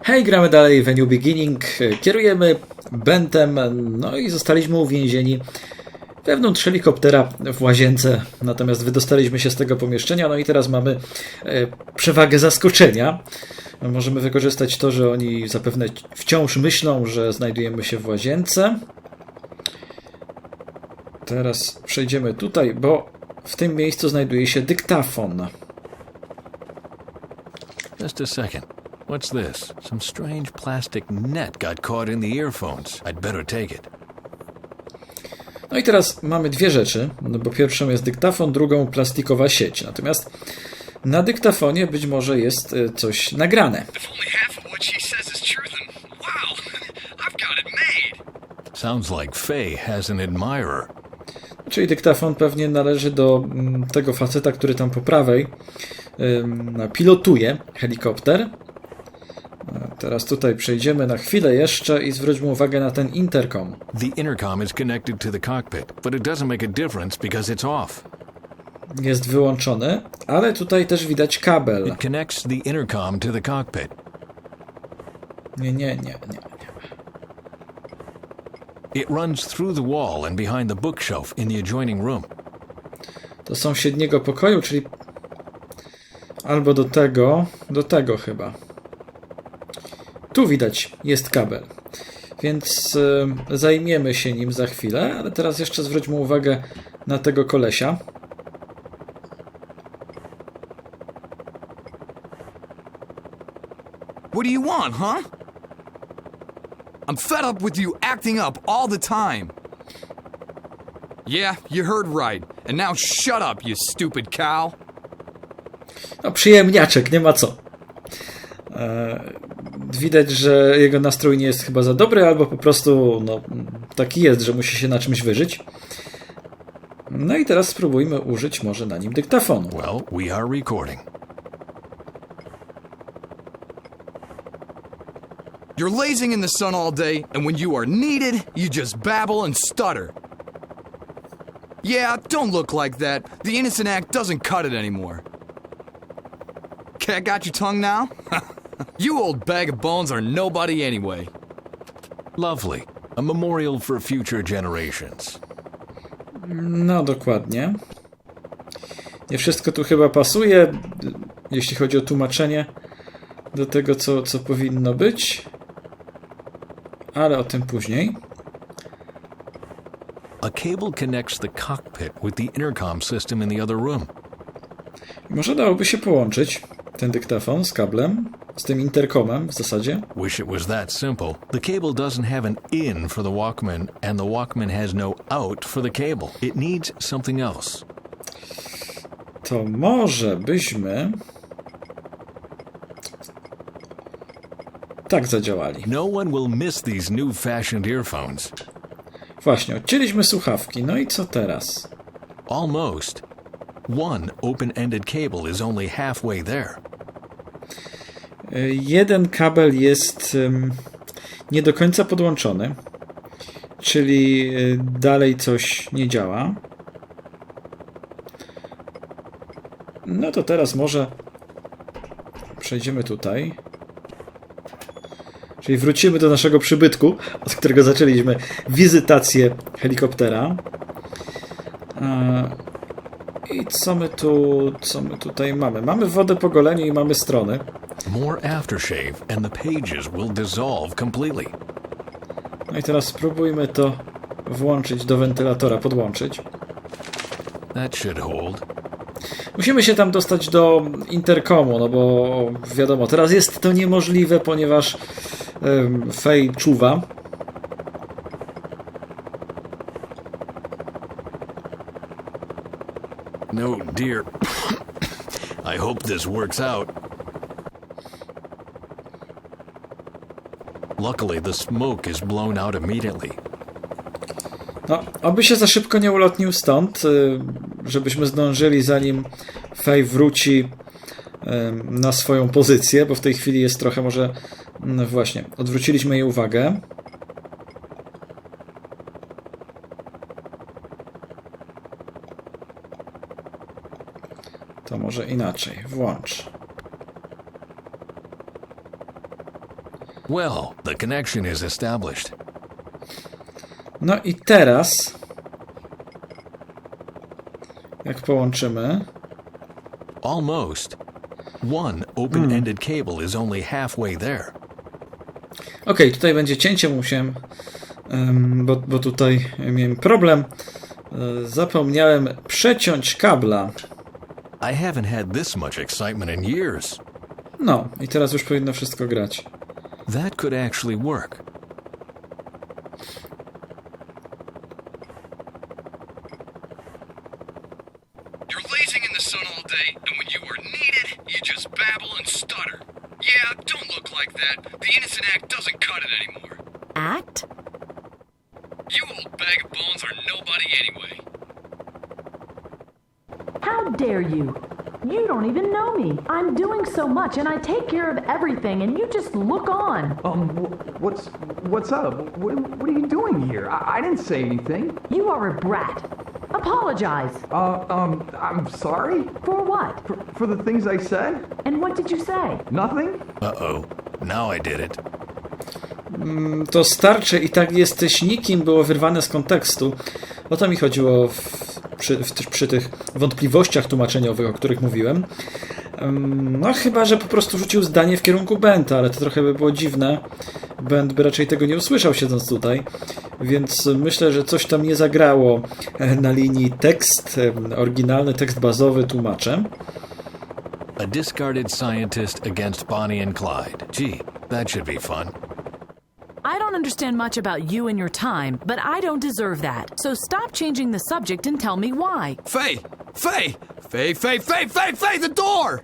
Hej, gramy dalej w A New Beginning, kierujemy Bentem, no i zostaliśmy uwięzieni wewnątrz helikoptera w łazience, natomiast wydostaliśmy się z tego pomieszczenia, no i teraz mamy przewagę zaskoczenia. Możemy wykorzystać to, że oni zapewne wciąż myślą, że znajdujemy się w łazience. Teraz przejdziemy tutaj, bo w tym miejscu znajduje się dyktafon. Just a second. What's this? Some strange plastic net got caught in the earphones. I'd better take it. No i teraz mamy dwie rzeczy, no bo pierwszą jest dyktafon, drugą plastikowa sieć. Natomiast na dyktafonie być może jest coś nagrane. Sounds like Faye has an admirer. Czyli dyktafon pewnie należy do tego faceta, który tam po prawej pilotuje helikopter. Teraz tutaj przejdziemy na chwilę jeszcze i zwróćmy uwagę na ten interkom. The intercom is connected to the cockpit, but it doesn't make a difference because it's off. Jest wyłączony, ale tutaj też widać kabel. It connects the intercom to the cockpit. Nie. It runs through the wall and behind the bookshelf in the adjoining room. Do sąsiedniego pokoju, czyli albo do tego chyba. Tu widać, jest kabel. Więc zajmiemy się nim za chwilę, ale teraz jeszcze zwróćmy uwagę na tego kolesia. What do you want, huh? I'm fed up with you acting up all the time. Yeah, you heard right. And now shut up, you stupid cow. No, przyjemniaczek, nie ma co. Widać, że jego nastrój nie jest chyba za dobry, albo po prostu taki jest, że musi się na czymś wyżyć. No i teraz spróbujmy użyć może na nim dyktafonu. Well, we are recording. You're lazing in the sun all day, and when you are needed, you just babble and stutter. Yeah, don't look like that. The innocent act doesn't cut it anymore. Cat got your tongue now? You old bag of bones are nobody anyway. Lovely. A memorial for future generations. No, dokładnie. Nie wszystko tu chyba pasuje, jeśli chodzi o tłumaczenie do tego, co powinno być. Ale o tym później. A cable connects the cockpit with the intercom system in the other room. Może dałoby się połączyć ten dyktafon z kablem, z tym interkomem w zasadzie. Wish it was that simple. The cable doesn't have an in for the Walkman, and the Walkman has no out for the cable. It needs something else. To może byśmy tak zadziałali. No one will miss these new-fashioned earphones. Właśnie, odcięliśmy słuchawki. No i co teraz? Almost. One open-ended cable is only halfway there. Jeden kabel jest nie do końca podłączony, czyli dalej coś nie działa. No to teraz może przejdziemy tutaj. Czyli wrócimy do naszego przybytku, od którego zaczęliśmy wizytację helikoptera. I co my tutaj mamy? Mamy wodę po goleniu i mamy strony. More aftershave and the pages will dissolve completely. No i teraz spróbujmy to włączyć do wentylatora, podłączyć. That should hold. Musimy się tam dostać do interkomu, no bo wiadomo, teraz jest to niemożliwe, ponieważ Faye czuwa. No, dear. I hope this works out. Luckily, the smoke is blown out immediately. No, oby się za szybko nie ulotnił stąd, żebyśmy zdążyli, zanim Faye wróci na swoją pozycję, bo w tej chwili jest trochę może... No właśnie, odwróciliśmy jej uwagę. To może inaczej. Włącz. Well, the connection is established. No i teraz, jak połączymy... Almost. One open-ended cable is only halfway there. Okej, tutaj będzie cięcie, musiałem, bo tutaj miałem problem. Zapomniałem przeciąć kabla. I haven't had this much excitement in years. No, i teraz już powinno wszystko grać. That could actually work. You're lazing in the sun all day, and when you are needed, you just babble and stutter. Yeah, don't look like that. The innocent act doesn't cut it anymore. Act? You old bag of bones are nobody anyway. How dare you? You don't even know me. I'm doing so much and I take care of everything and you just look on. What's up? What are you doing here? I didn't say anything. You are a brat. Apologize. I'm sorry? For what? For the things I said? And what did you say? Nothing? Uh-oh. Now I did it. To starcze i tak jesteś nikim było wyrwane z kontekstu. O to mi chodziło przy tych wątpliwościach tłumaczeniowych, o których mówiłem. No chyba, że po prostu rzucił zdanie w kierunku Benta, ale to trochę by było dziwne. Bent by raczej tego nie usłyszał siedząc tutaj, więc myślę, że coś tam nie zagrało na linii tekst, oryginalny tekst bazowy tłumaczem. A discarded scientist against Bonnie and Clyde. Gee, that should be fun. I don't understand much about you and your time, but I don't deserve that. So stop changing the subject and tell me why. Faye! Faye! Faye, Faye, Faye, Faye, Faye, the door!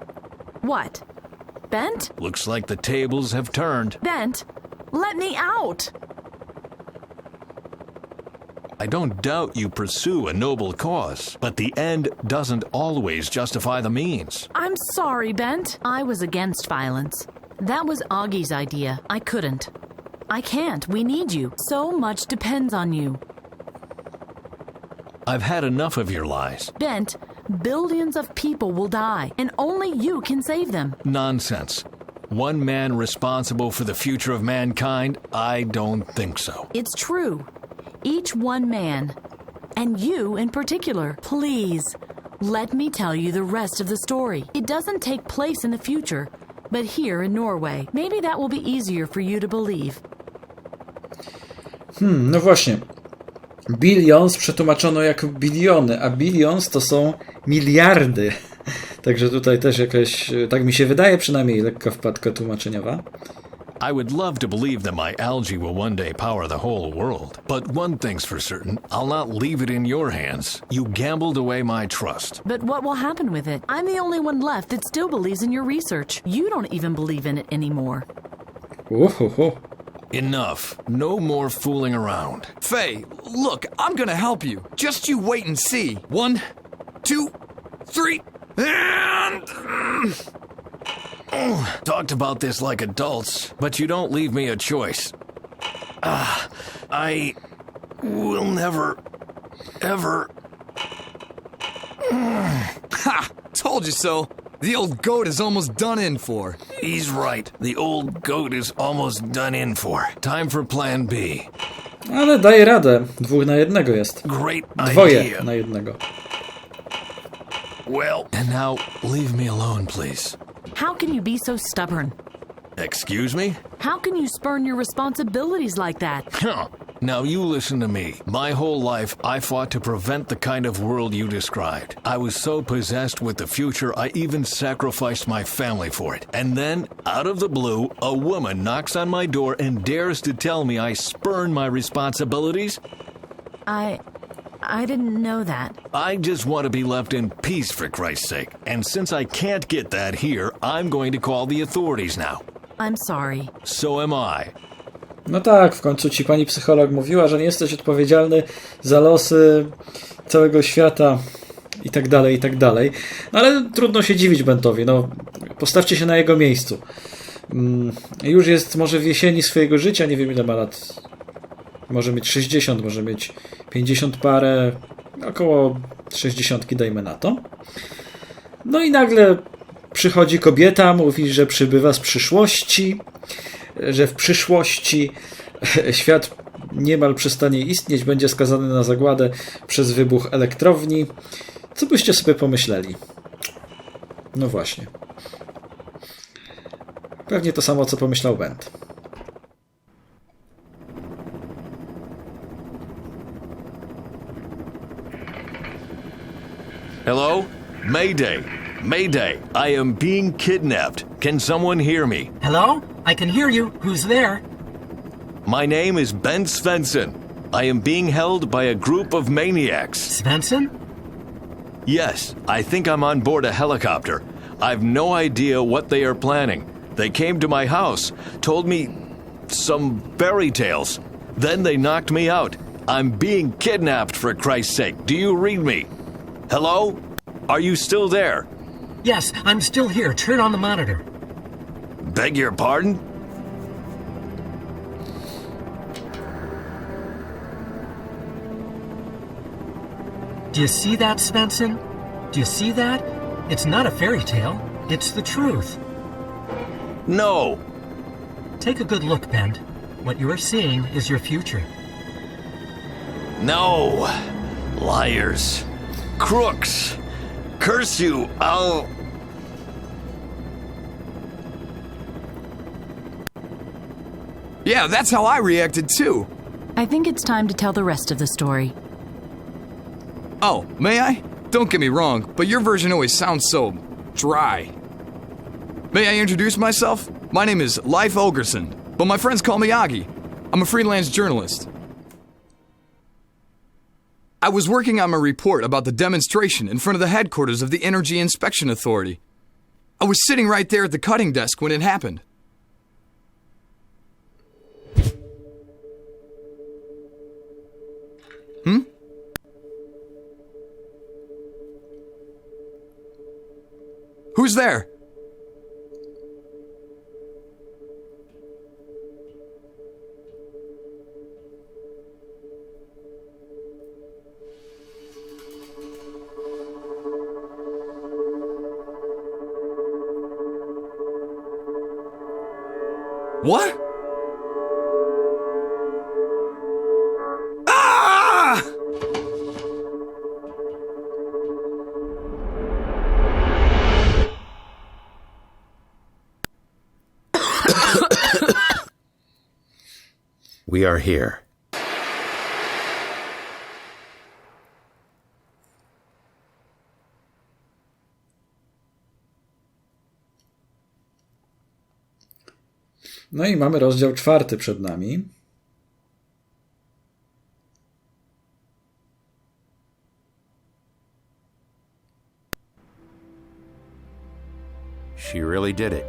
What? Bent? Looks like the tables have turned. Bent? Let me out! I don't doubt you pursue a noble cause, but the end doesn't always justify the means. I'm sorry, Bent. I was against violence. That was Augie's idea. I couldn't. I can't. We need you. So much depends on you. I've had enough of your lies. Bent, billions of people will die, and only you can save them. Nonsense. One man responsible for the future of mankind? I don't think so. It's true. Each one man. And you in particular. Please, let me tell you the rest of the story. It doesn't take place in the future, but here in Norway. Maybe that will be easier for you to believe. No właśnie. Billions przetłumaczono jako biliony, a billions to są miliardy. Także tutaj też jakaś, tak mi się wydaje przynajmniej, lekka wpadka tłumaczeniowa. I would love to believe that my algae will one day power the whole world. But one thing's for certain, I'll not leave it in your hands. You gambled away my trust. But what will happen with it? I'm the only one left that still believes in your research. You don't even believe in it anymore. Uhuhu. Enough. No more fooling around. Faye, look, I'm gonna help you. Just you wait and see. 1, 2, 3, and... Talked about this like adults, but you don't leave me a choice. I will never, ever... Ha! Told you so. The old goat is almost done in for. He's right. The old goat is almost done in for. Time for plan B. Ale daje radę. 2 na 1 jest. Great 2 idea. na 1. Well, and now leave me alone, please. How can you be so stubborn? Excuse me? How can you spurn your responsibilities like that? Huh. Now you listen to me. My whole life, I fought to prevent the kind of world you described. I was so possessed with the future, I even sacrificed my family for it. And then, out of the blue, a woman knocks on my door and dares to tell me I spurn my responsibilities? I didn't know that. I just want to be left in peace, for Christ's sake. And since I can't get that here, I'm going to call the authorities now. I'm sorry. So am I. No tak, w końcu ci pani psycholog mówiła, że nie jesteś odpowiedzialny za losy całego świata i tak dalej, i tak dalej. No ale trudno się dziwić Bentowi, no postawcie się na jego miejscu. Już jest może w jesieni swojego życia, nie wiem ile ma lat. Może mieć 60, może mieć 50 parę, około 60 dajmy na to. No i nagle przychodzi kobieta, mówi, że przybywa z przyszłości że w przyszłości świat niemal przestanie istnieć, będzie skazany na zagładę przez wybuch elektrowni. Co byście sobie pomyśleli? No właśnie. Pewnie to samo, co pomyślał Bent. Hello? Mayday! Mayday! I am being kidnapped. Can someone hear me? Hello? I can hear you. Who's there? My name is Ben Svensson. I am being held by a group of maniacs. Svensson? Yes, I think I'm on board a helicopter. I've no idea what they are planning. They came to my house, told me some fairy tales. Then they knocked me out. I'm being kidnapped, for Christ's sake. Do you read me? Hello? Are you still there? Yes, I'm still here. Turn on the monitor. Beg your pardon? Do you see that, Svensson? Do you see that? It's not a fairy tale. It's the truth. No. Take a good look, Ben. What you are seeing is your future. No. Liars. Crooks. Curse you. I'll... Yeah, that's how I reacted too. I think it's time to tell the rest of the story. Oh, may I? Don't get me wrong, but your version always sounds so dry. May I introduce myself? My name is Leif Olgerson, but my friends call me Agi. I'm a freelance journalist. I was working on my report about the demonstration in front of the headquarters of the Energy Inspection Authority. I was sitting right there at the cutting desk when it happened. Who's there? What? Ah! We are here. No i mamy rozdział 4 przed nami. She really did it.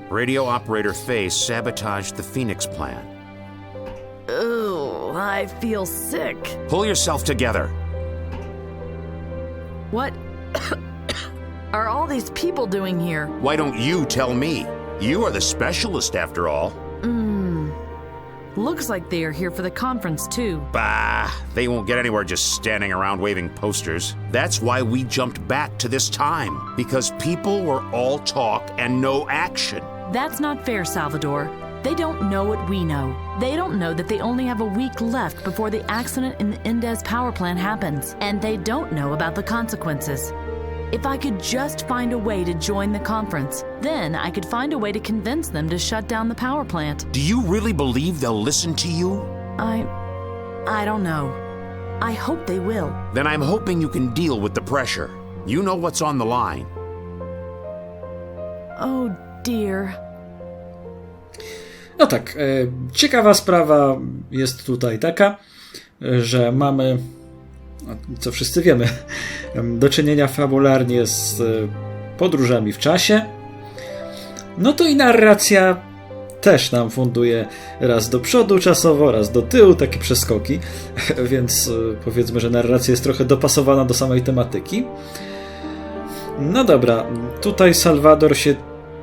Radio operator Faye sabotaged the Phoenix plan. Oh, I feel sick. Pull yourself together. What are all these people doing here? Why don't you tell me? You are the specialist after all. Looks like they are here for the conference, too. Bah, they won't get anywhere just standing around waving posters. That's why we jumped back to this time, because people were all talk and no action. That's not fair, Salvador. They don't know what we know. They don't know that they only have a week left before the accident in the Indez power plant happens. And they don't know about the consequences. If I could just find a way to join the conference, then I could find a way to convince them to shut down the power plant. Do you really believe they'll listen to you? I don't know. I hope they will. Then I'm hoping you can deal with the pressure. You know what's on the line. Oh dear. No tak, ciekawa sprawa jest tutaj taka, że mamy, co wszyscy wiemy, do czynienia fabularnie z podróżami w czasie. No to i narracja też nam funduje raz do przodu czasowo, raz do tyłu, takie przeskoki, więc powiedzmy, że narracja jest trochę dopasowana do samej tematyki. No dobra, tutaj Salvador się,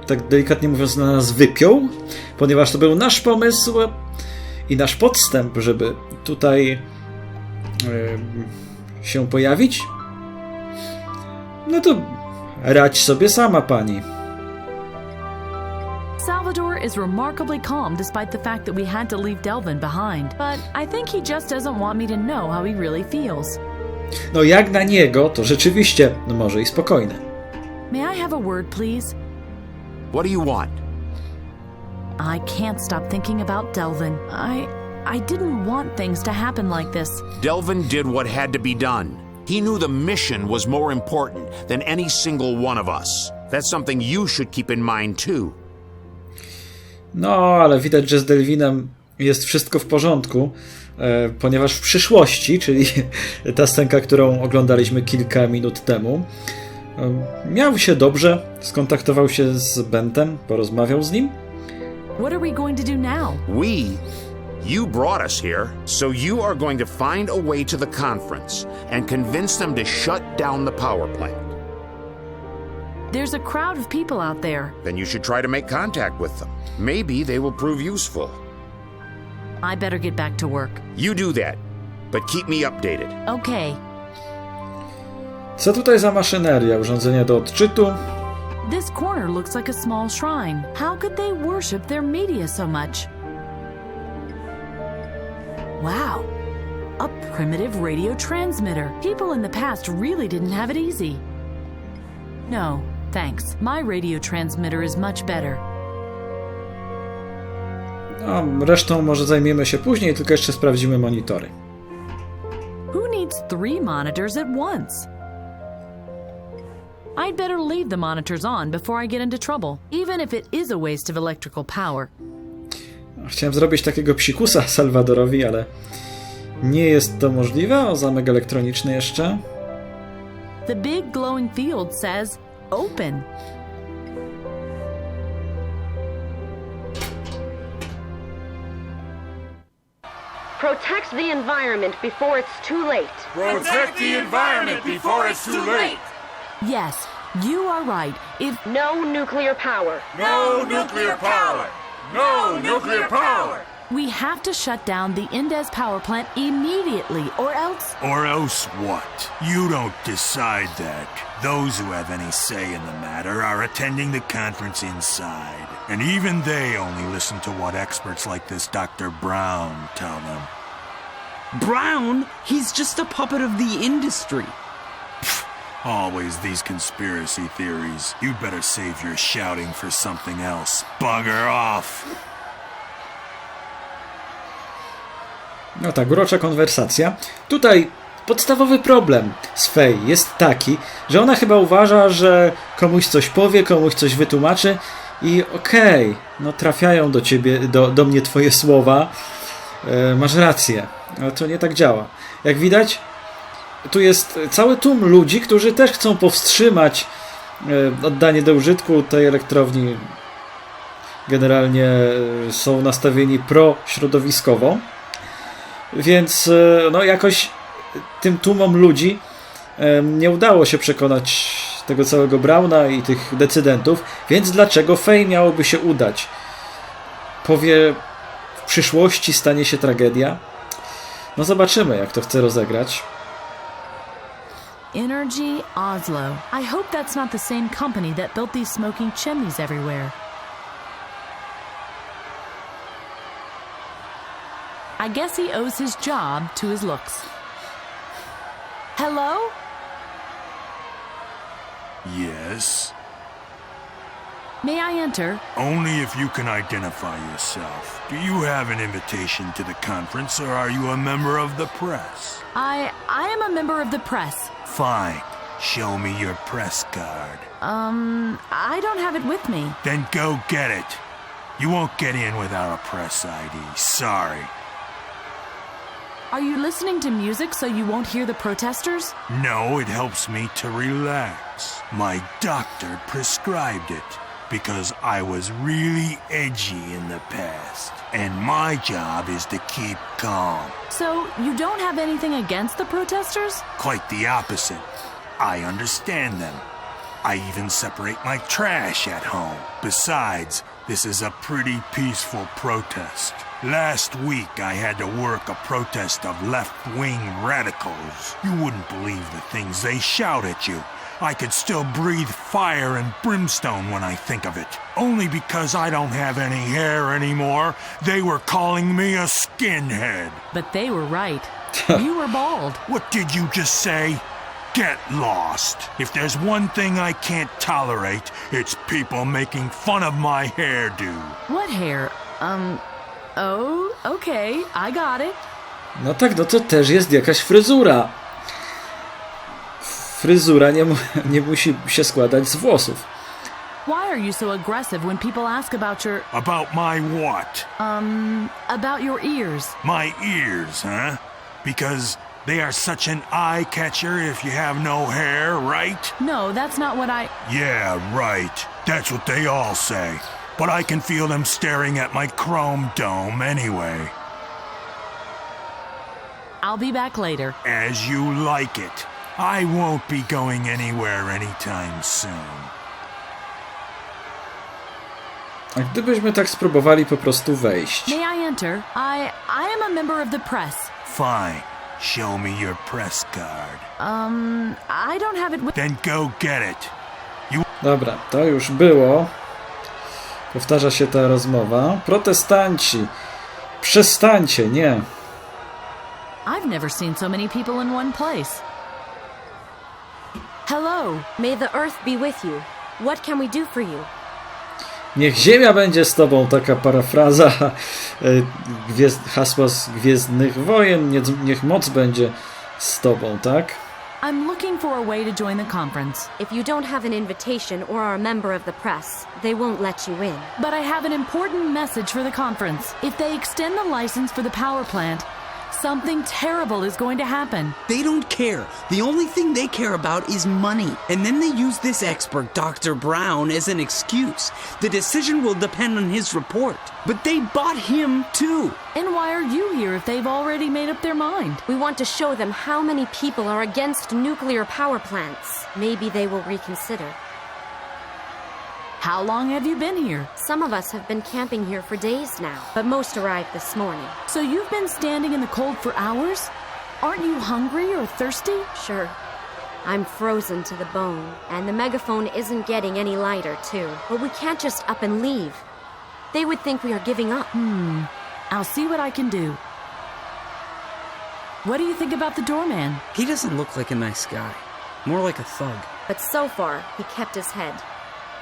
tak delikatnie mówiąc, na nas wypiął, ponieważ to był nasz pomysł i nasz podstęp, żeby tutaj się pojawić. No to radź sobie sama, pani. Salvador is remarkably calm despite the fact that we had to leave Delvin behind, but I think he just doesn't want me to know how he really feels. No jak na niego, to rzeczywiście może i spokojne. May I have a word, please? What do you want? I can't stop thinking about Delvin. I didn't want things to happen like this. Delvin did what had to be done. He knew the mission was more important than any single one of us. That's something you should keep in mind too. No, ale widać, że z Delvinem jest wszystko w porządku, ponieważ w przyszłości, czyli ta scenka, którą oglądaliśmy kilka minut temu, miał się dobrze, skontaktował się z Bentem, porozmawiał z nim. What are we going to do now? You brought us here, so you are going to find a way to the conference and convince them to shut down the power plant. There's a crowd of people out there. Then you should try to make contact with them. Maybe they will prove useful. I better get back to work. You do that, but keep me updated. Okay. Co tutaj za maszyneria? Urządzenia do odczytu? This corner looks like a small shrine. How could they worship their media so much? Wow. A primitive radio transmitter. People in the past really didn't have it easy. No, thanks. My radio transmitter is much better. No, resztą może zajmiemy się później, tylko jeszcze sprawdzimy monitory. Who needs 3 monitors at once? I'd better leave the monitors on before I get into trouble, even if it is a waste of electrical power. Chciałem zrobić takiego psikusa Salvadorowi, ale nie jest to możliwe. O, zamek elektroniczny jeszcze. The big glowing field says open. Protect the environment before it's too late. Protect the environment before it's too late. Yes, you are right. No nuclear power. No nuclear power. No nuclear power. We have to shut down the Indez power plant immediately, or else... Or else what? You don't decide that. Those who have any say in the matter are attending the conference inside. And even they only listen to what experts like this Dr. Brown tell them. Brown? He's just a puppet of the industry. Always these conspiracy theories. You'd better save your shouting for something else. Bugger off! No tak, urocza konwersacja. Tutaj podstawowy problem z Faye jest taki, że ona chyba uważa, że komuś coś powie, komuś coś wytłumaczy i okej, no trafiają do ciebie, do mnie twoje słowa, masz rację, ale to nie tak działa. Jak widać, tu jest cały tłum ludzi, którzy też chcą powstrzymać oddanie do użytku tej elektrowni. Generalnie są nastawieni pro-środowiskowo. Więc no jakoś tym tłumom ludzi nie udało się przekonać tego całego Browna i tych decydentów, więc dlaczego Faye miałoby się udać? Powie, w przyszłości stanie się tragedia? No zobaczymy, jak to chce rozegrać. Energy Oslo. I hope that's not the same company that built these smoking chimneys everywhere. I guess he owes his job to his looks. Hello? Yes? May I enter? Only if you can identify yourself. Do you have an invitation to the conference, or are you a member of the press? I am a member of the press. Fine. Show me your press card. I don't have it with me. Then go get it. You won't get in without a press ID. Sorry. Are you listening to music so you won't hear the protesters? No, it helps me to relax. My doctor prescribed it because I was really edgy in the past. And my job is to keep calm. So, you don't have anything against the protesters? Quite the opposite. I understand them. I even separate my trash at home. Besides, this is a pretty peaceful protest. Last week I had to work a protest of left-wing radicals. You wouldn't believe the things they shout at you. I could still breathe fire and brimstone when I think of it. Only because I don't have any hair anymore, they were calling me a skinhead. But they were right. You were bald. What did you just say? Get lost. If there's one thing I can't tolerate, it's people making fun of my hairdo. What hair? Oh, okay, I got it. No tak, no to też jest jakaś fryzura. Fryzura nie musi się składać z włosów. Why are you so aggressive when people ask about your... About my what? About your ears. My ears, huh? Because they are such an eye-catcher if you have no hair, right? No, that's not what I... Yeah, right. That's what they all say. But I can feel them staring at my chrome dome anyway. I'll be back later. As you like it. I won't be going anywhere anytime soon. A gdybyśmy tak spróbowali po prostu wejść. May I enter? I am a member of the press. Fine. Show me your press card. I don't have it with... Then go get it. Dobra, to już było. Powtarza się ta rozmowa. Protestanci, przestańcie, nie. I've never seen so many people in one place. Hello. May the earth be with you. What can we do for you? Niech ziemia będzie z tobą, taka parafraza hasła z Gwiezdnych Wojen. Niech moc będzie z tobą, tak? I'm looking for a way to join the conference. If you don't have an invitation or are a member of the press, they won't let you in. But I have an important message for the conference. If they extend the license for the power plant, something terrible is going to happen. They don't care. The only thing they care about is money. And then they use this expert, Dr. Brown, as an excuse. The decision will depend on his report. But they bought him, too. And why are you here if they've already made up their mind? We want to show them how many people are against nuclear power plants. Maybe they will reconsider. How long have you been here? Some of us have been camping here for days now, but most arrived this morning. So you've been standing in the cold for hours? Aren't you hungry or thirsty? Sure. I'm frozen to the bone, and the megaphone isn't getting any lighter, too. But we can't just up and leave. They would think we are giving up. I'll see what I can do. What do you think about the doorman? He doesn't look like a nice guy. More like a thug. But so far, he kept his head.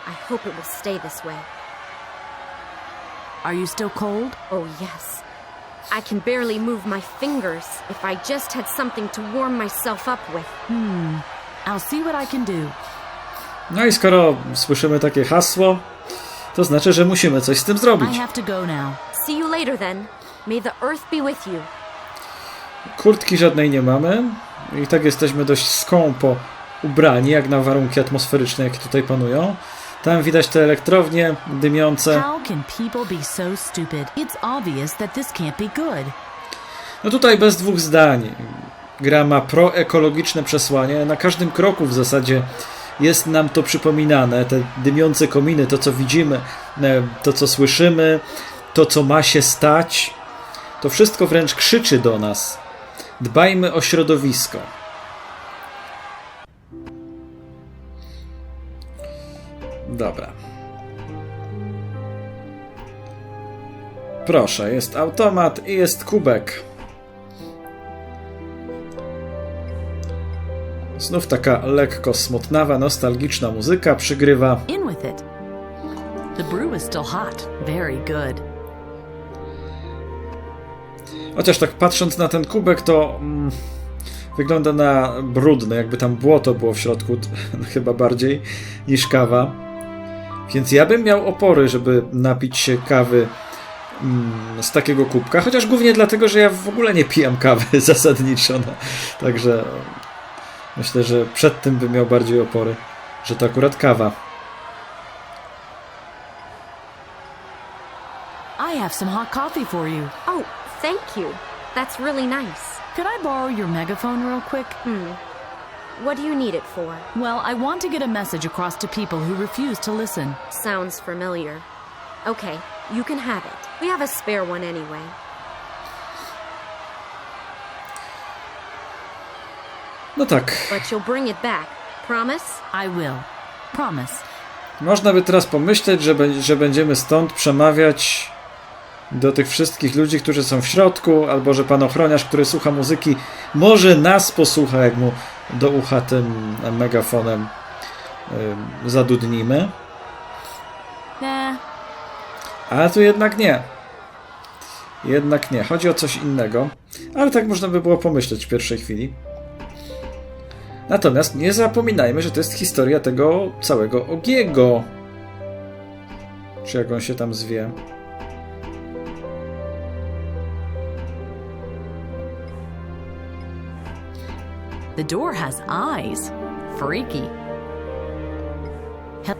I hope it will stay this way. Are you still cold? Oh, yes. I can barely move my fingers. If I just had something to warm myself up with. I'll see what I can do. No i skoro słyszymy takie hasło, to znaczy, że musimy coś z tym zrobić. I have to go now. See you later then. May the earth be with you. Kurtki żadnej nie mamy i tak jesteśmy dość skąpo ubrani, jak na warunki atmosferyczne, jakie tutaj panują. Tam widać te elektrownie dymiące. How can people be so stupid? It's obvious that this can't be good. No tutaj bez dwóch zdań. Gra ma proekologiczne przesłanie. Na każdym kroku w zasadzie jest nam to przypominane. Te dymiące kominy, to co widzimy, to co słyszymy, to co ma się stać. To wszystko wręcz krzyczy do nas. Dbajmy o środowisko. Dobra. Proszę, jest automat i jest kubek. Znów taka lekko smutnawa, nostalgiczna muzyka przygrywa. In with it. The brew is still hot. Very good. Chociaż tak patrząc na ten kubek, to wygląda na brudny, jakby tam błoto było w środku, chyba bardziej niż kawa. Więc ja bym miał opory, żeby napić się kawy z takiego kubka, chociaż głównie dlatego, że ja w ogóle nie pijam kawy zasadniczo. No. Także myślę, że przed tym bym miał bardziej opory, że to akurat kawa. I have some hot coffee for you. Oh, thank you. That's really nice. Could I borrow your megaphone real quick? What do you need it for? Well, I want to get a message across to people who refuse to listen. Sounds familiar. Okay, you can have it. We have a spare one anyway. No tak. But you'll bring it back. Promise? I will. Promise. Można by teraz pomyśleć, że będziemy stąd przemawiać do tych wszystkich ludzi, którzy są w środku, albo że pan ochroniarz, który słucha muzyki, może nas posłucha, jak mu do ucha tym megafonem zadudnimy. Nah. Ale tu jednak nie. Jednak nie. Chodzi o coś innego. Ale tak można by było pomyśleć w pierwszej chwili. Natomiast nie zapominajmy, że to jest historia tego całego Ogiego. Czy jak on się tam zwie. The door has eyes. Freaky.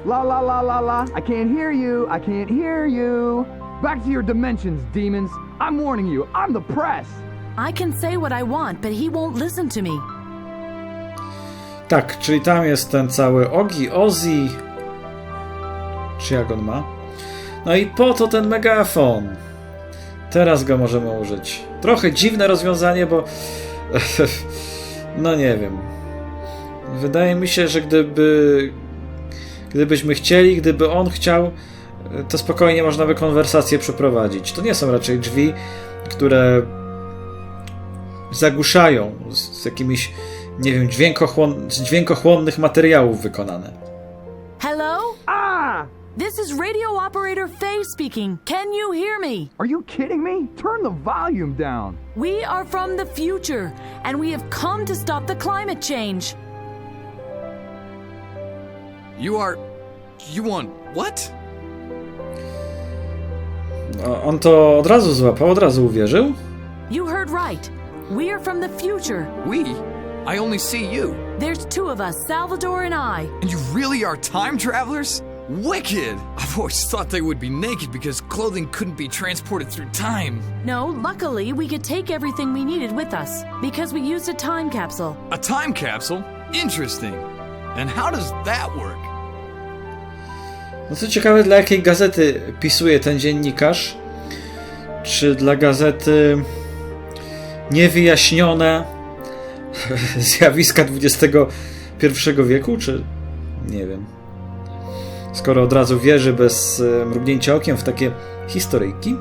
La la la la la. I can't hear you. I can't hear you. Back to your dimensions, demons. I'm warning you. I'm the press. I can say what I want, but he won't listen to me. Tak, czyli tam jest ten cały Ogi, Ozzy. Czy jak on ma? No i po to ten megafon. Teraz go możemy użyć. Trochę dziwne rozwiązanie, bo... no nie wiem. Wydaje mi się, że gdybyśmy chcieli, gdyby on chciał, to spokojnie można by konwersację przeprowadzić. To nie są raczej drzwi, które zagłuszają z jakimiś, nie wiem, dźwiękochłonnych materiałów wykonane. Hello? Ah! This is radio operator Faye speaking. Can you hear me? Are you kidding me? Turn the volume down. We are from the future, and we have come to stop the climate change. You want what? On to od razu złapał, od razu uwierzył. You heard right. We are from the future. We? I only see you. There's two of us, Salvador and I. And you really are time travelers? Wicked! I've always thought they would be naked because clothing couldn't be transported through time. No, luckily we could take everything we needed with us because we used a time capsule. A time capsule? Interesting. And how does that work? No co ciekawe, dla jakiej gazety pisuje ten dziennikarz? Czy dla gazety niewyjaśnione zjawiska XXI wieku, czy nie wiem. Skoro od razu wierzy bez mrugnięcia okiem w takie historyjki?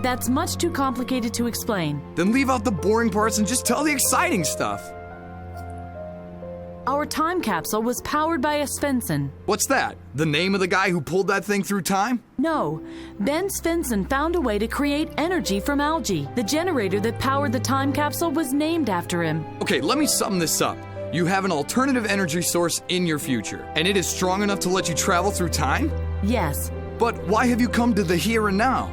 That's much too complicated to explain. Then leave out the boring parts and just tell the exciting stuff. Our time capsule was powered by a Svensson. What's that? The name of the guy who pulled that thing through time? No. Ben Svensson found a way to create energy from algae. The generator that powered the time capsule was named after him. Okay, let me sum this up. You have an alternative energy source in your future, and it is strong enough to let you travel through time? Yes. But why have you come to the here and now?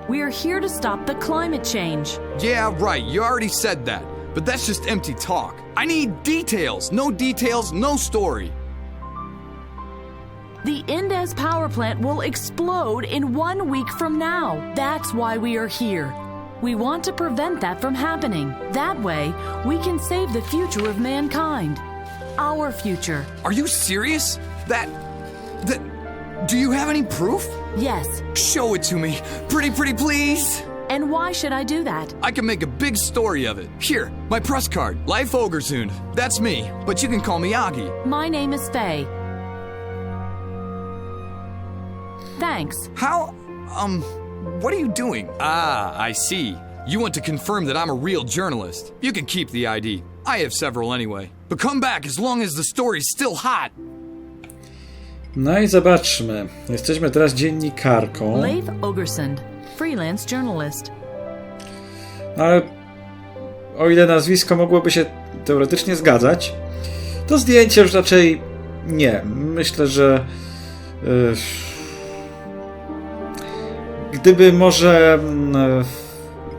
We are here to stop the climate change. Yeah, right, you already said that. But that's just empty talk. I need details. No details, no story. The Indez power plant will explode in 1 week from now. That's why we are here. We want to prevent that from happening. That way, we can save the future of mankind. Our future. Are you serious? That... Do you have any proof? Yes. Show it to me. Pretty please. And why should I do that? I can make a big story of it. Here, my press card. Life Ogersund. That's me, but you can call me Agi. My name is Faye. Thanks. How... what are you doing? Ah, I see. You want to confirm that I'm a real journalist. You can keep the ID. I have several anyway. But come back as long as the story's still hot. No i zobaczmy. Jesteśmy teraz dziennikarką. Leif Ogersund, freelance journalist. Ale o ile nazwisko mogłoby się teoretycznie zgadzać, to zdjęcie już raczej nie. Myślę, że gdyby może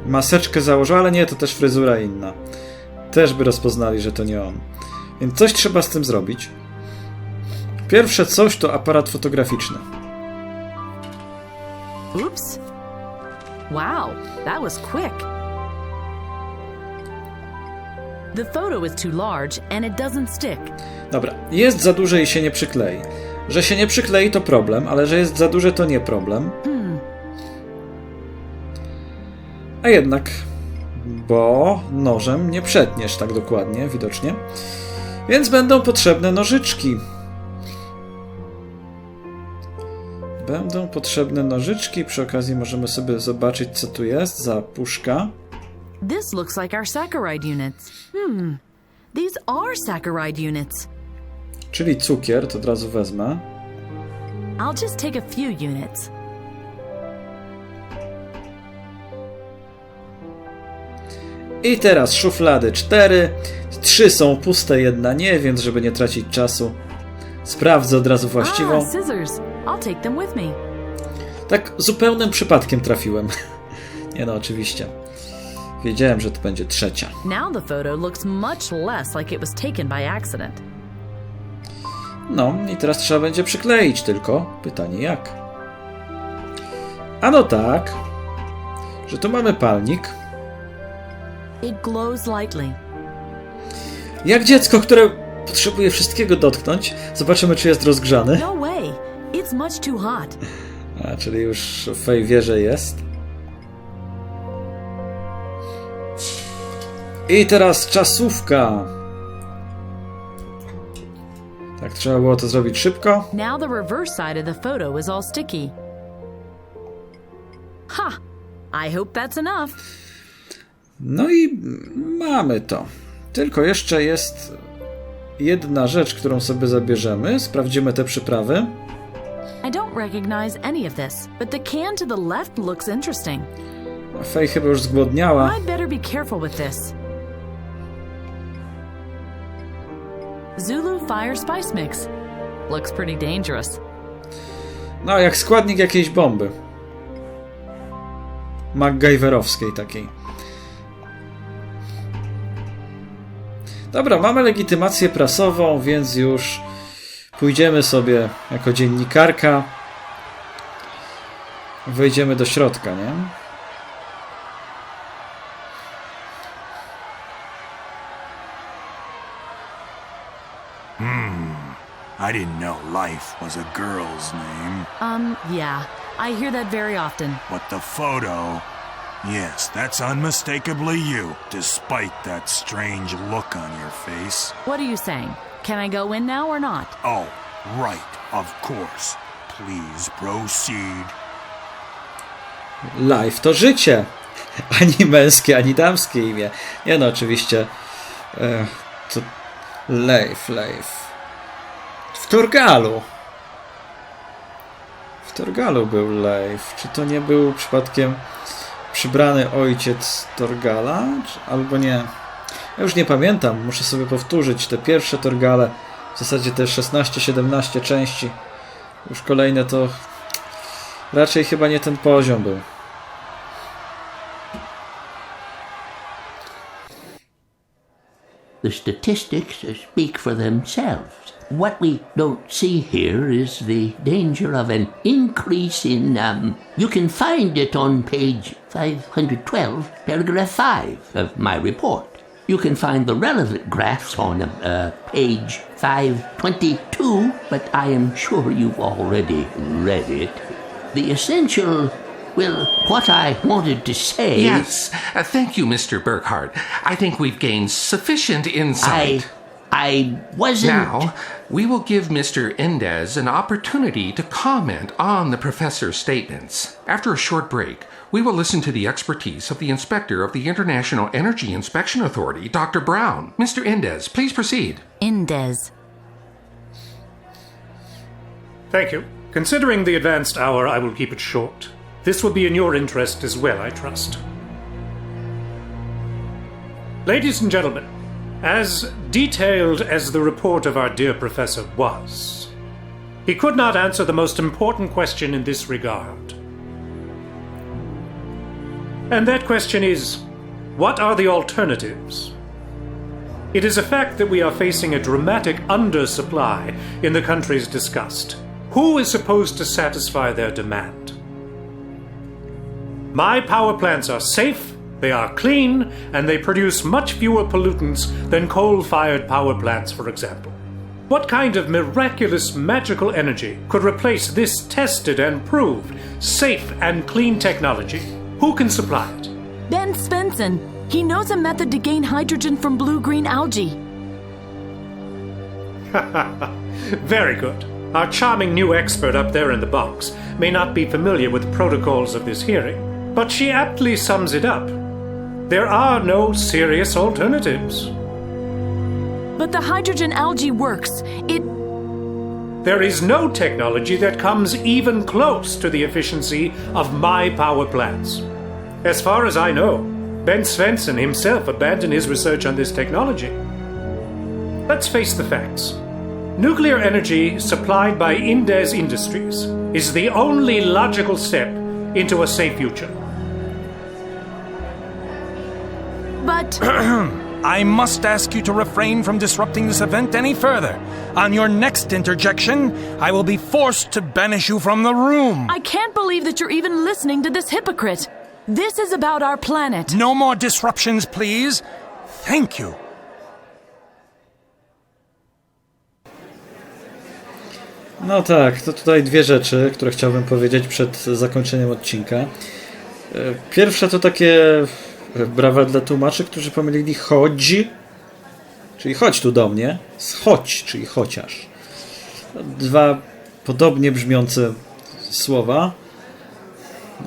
maseczkę założył, ale nie, to też fryzura inna. Też by rozpoznali, że to nie on. Więc coś trzeba z tym zrobić. Pierwsze coś to aparat fotograficzny. Oops. Wow, that was quick. The photo is too large and it doesn't stick. Dobra, jest za duże i się nie przyklei. Że się nie przyklei to problem, ale że jest za duże to nie problem. A jednak, bo nożem nie przetniesz tak dokładnie, widocznie. Więc będą potrzebne nożyczki. Będą potrzebne nożyczki. Przy okazji możemy sobie zobaczyć, co tu jest za puszka. This looks like our saccharide units. These are saccharide units. Czyli cukier, to od razu wezmę. I'll just take a few units. I teraz szuflady 4. 3 są puste, 1 nie, więc żeby nie tracić czasu, sprawdzę od razu właściwą. Scissors. I'll take them with me. Tak zupełnym przypadkiem trafiłem. Nie no, oczywiście. Wiedziałem, że to będzie 3. Now the photo looks much less like it was taken by accident. No i teraz trzeba będzie przykleić, tylko pytanie jak. Ano tak, że tu mamy palnik. It glows lightly. Jak dziecko, które potrzebuje wszystkiego dotknąć. Zobaczymy, czy jest rozgrzany. No way. It's much too hot. A, czyli już w fejwierze jest. I teraz czasówka. Tak, trzeba było to zrobić szybko. Now the reverse side of the photo is all sticky. Ha! I hope that's enough. No i mamy to. Tylko jeszcze jest jedna rzecz, którą sobie zabierzemy. Sprawdzimy te przyprawy. I don't recognize any of this, but the can to the left looks interesting. Fej chyba już zgłodniała. I'd better be careful with this. Zulu Fire Spice Mix. Looks pretty dangerous. No, jak składnik jakiejś bomby. MacGyverowskiej takiej. Dobra, mamy legitymację prasową, więc już pójdziemy sobie jako dziennikarka. Wejdziemy do środka, nie? I didn't know life was a girl's name. Yeah. I hear that very often. But the photo... Yes, that's unmistakably you, despite that strange look on your face. What are you saying? Can I go in now or not? Oh, right, of course. Please proceed. Life to życie. Ani męskie, ani damskie imię. Nie no, oczywiście. To Leif. W Torgalu był Leif. Czy to nie był przypadkiem przybrany ojciec Torgala? Albo nie? Ja już nie pamiętam. Muszę sobie powtórzyć te pierwsze Torgale. W zasadzie te 16-17 części. Już kolejne to raczej chyba nie ten poziom był. The statistics speak for themselves. What we don't see here is the danger of an increase in, you can find it on page 512, paragraph 5 of my report. You can find the relevant graphs on page 522, but I am sure you've already read it. The essential... Well, what I wanted to say... Yes. Thank you, Mr. Burkhart. I think we've gained sufficient insight. I wasn't... Now, we will give Mr. Endez an opportunity to comment on the professor's statements. After a short break, we will listen to the expertise of the inspector of the International Energy Inspection Authority, Dr. Brown. Mr. Endez, please proceed. Endez. Thank you. Considering the advanced hour, I will keep it short. This will be in your interest as well, I trust. Ladies and gentlemen, as detailed as the report of our dear professor was, he could not answer the most important question in this regard. And that question is, what are the alternatives? It is a fact that we are facing a dramatic undersupply in the countries discussed. Who is supposed to satisfy their demand? My power plants are safe, they are clean, and they produce much fewer pollutants than coal-fired power plants, for example. What kind of miraculous magical energy could replace this tested and proved safe and clean technology? Who can supply it? Ben Svensson. He knows a method to gain hydrogen from blue-green algae. Very good. Our charming new expert up there in the box may not be familiar with the protocols of this hearing, but she aptly sums it up. There are no serious alternatives. But the hydrogen algae works. There is no technology that comes even close to the efficiency of my power plants. As far as I know, Ben Svensson himself abandoned his research on this technology. Let's face the facts. Nuclear energy supplied by Indes Industries is the only logical step into a safe future. But... I must ask you to refrain from disrupting this event any further. On your next interjection, I will be forced to banish you from the room. I can't believe that you're even listening to this hypocrite. This is about our planet. No more disruptions, please. Thank you. No tak, to tutaj dwie rzeczy, które chciałbym powiedzieć przed zakończeniem odcinka. Pierwsza to takie brawa dla tłumaczy, którzy pomylili chodź, czyli chodź tu do mnie, chodź, czyli chociaż. Dwa podobnie brzmiące słowa,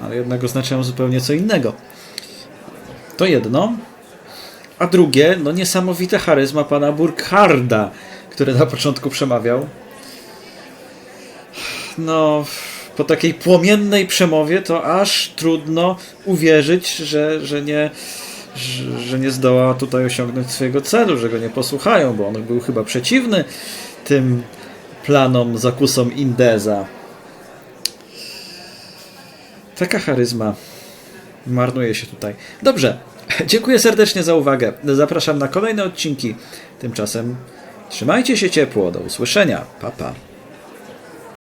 ale jednak oznaczają zupełnie co innego. To jedno. A drugie, no niesamowita charyzma pana Burkharda, który na początku przemawiał. No, po takiej płomiennej przemowie to aż trudno uwierzyć, że nie zdoła tutaj osiągnąć swojego celu, że go nie posłuchają, bo on był chyba przeciwny tym planom, zakusom Indesa. Taka charyzma marnuje się tutaj. Dobrze, dziękuję serdecznie za uwagę. Zapraszam na kolejne odcinki. Tymczasem trzymajcie się ciepło. Do usłyszenia. Pa, pa.